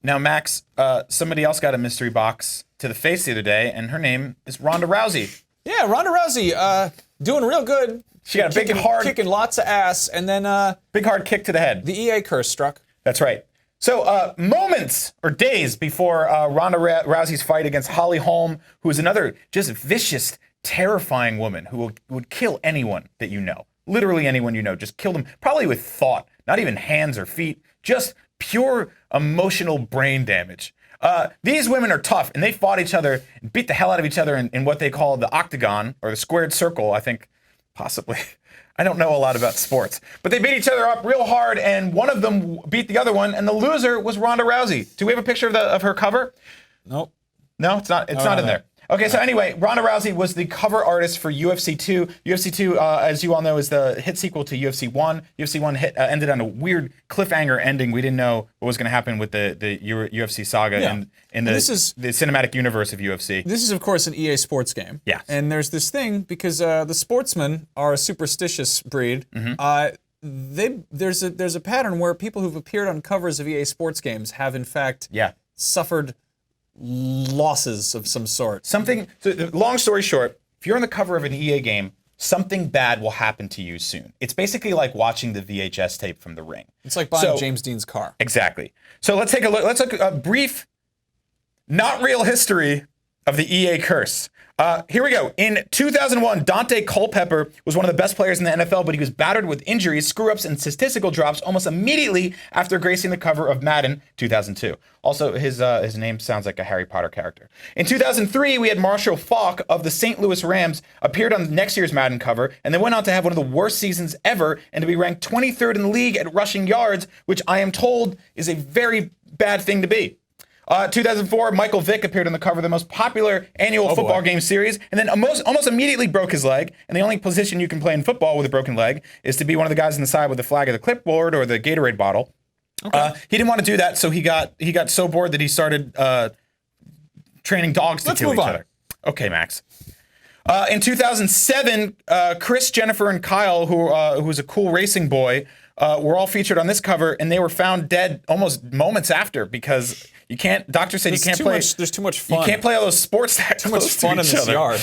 Now, Max, somebody else got a mystery box to the face the other day, and her name is Ronda Rousey. Yeah, Ronda Rousey, doing real good. She got a kicking lots of ass, and then big hard kick to the head. The EA curse struck. That's right. So moments or days before Ronda Rousey's fight against Holly Holm, who is another just vicious, terrifying woman who would kill anyone that you know. Literally anyone you know, just kill them, probably with thought, not even hands or feet, just pure emotional brain damage. These women are tough, and they fought each other, beat the hell out of each other in what they call the octagon, or the squared circle, I think, possibly. I don't know a lot about sports. But they beat each other up real hard, and one of them beat the other one, and the loser was Ronda Rousey. Do we have a picture of her cover? Nope. No, it's not. It's not in there. Okay, so anyway, Ronda Rousey was the cover artist for UFC 2. UFC 2, as you all know, is the hit sequel to UFC 1. UFC 1 ended on a weird cliffhanger ending. We didn't know what was going to happen with the UFC saga in the cinematic universe of UFC. This is, of course, an EA Sports game. Yeah. And there's this thing, because the sportsmen are a superstitious breed. Mm-hmm. There's a pattern where people who've appeared on covers of EA Sports games have, in fact, suffered losses of some sort. So, long story short, if you're on the cover of an EA game, something bad will happen to you soon. It's basically like watching the VHS tape from The Ring. It's like buying James Dean's car. Exactly. So let's take a look. Let's look at a brief, not real history of the EA curse. Here we go. In 2001, Dante Culpepper was one of the best players in the NFL, but he was battered with injuries, screw-ups, and statistical drops almost immediately after gracing the cover of Madden 2002. Also, his name sounds like a Harry Potter character. In 2003, we had Marshall Faulk of the St. Louis Rams appeared on next year's Madden cover, and they went on to have one of the worst seasons ever and to be ranked 23rd in the league at rushing yards, which I am told is a very bad thing to be. 2004, Michael Vick appeared on the cover of the most popular annual football game series, and then almost immediately broke his leg. And the only position you can play in football with a broken leg is to be one of the guys on the side with the flag of the clipboard or the Gatorade bottle. Okay. He didn't want to do that, so he got so bored that he started training dogs to kill each other. Okay, Max. In 2007, Chris, Jennifer, and Kyle, who was a cool racing boy, were all featured on this cover, and they were found dead almost moments after because you can't. Doctor said you can't play. There's too much fun. You can't play all those sports that too much fun in this yard.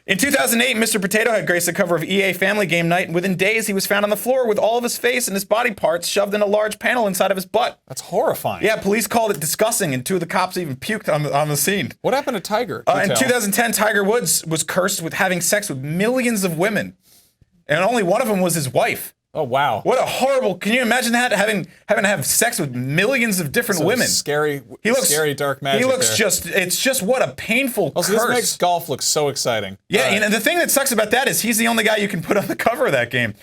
In 2008, Mr. Potato Head graced the cover of EA Family Game Night, and within days he was found on the floor with all of his face and his body parts shoved in a large panel inside of his butt. That's horrifying. Yeah, police called it disgusting, and two of the cops even puked on the scene. What happened to Tiger? In 2010, Tiger Woods was cursed with having sex with millions of women, and only one of them was his wife. Oh, wow. What a horrible, can you imagine that? Having to have sex with millions of different women. Scary dark magic. He looks it's just what a painful curse. This makes golf look so exciting. Yeah, and the thing that sucks about that is he's the only guy you can put on the cover of that game.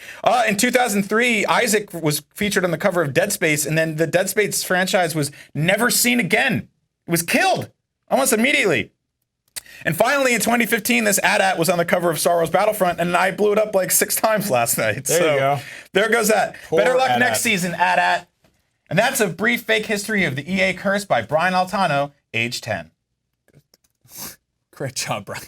In 2003, Isaac was featured on the cover of Dead Space, and then the Dead Space franchise was never seen again. It was killed almost immediately. And finally, in 2015, this AT-AT was on the cover of Star Wars Battlefront, and I blew it up like 6 times last night. There you go. There goes that. Poor Better luck AT-AT. next season, AT-AT. And that's a brief fake history of the EA curse by Brian Altano, age 10. Great job, Brian.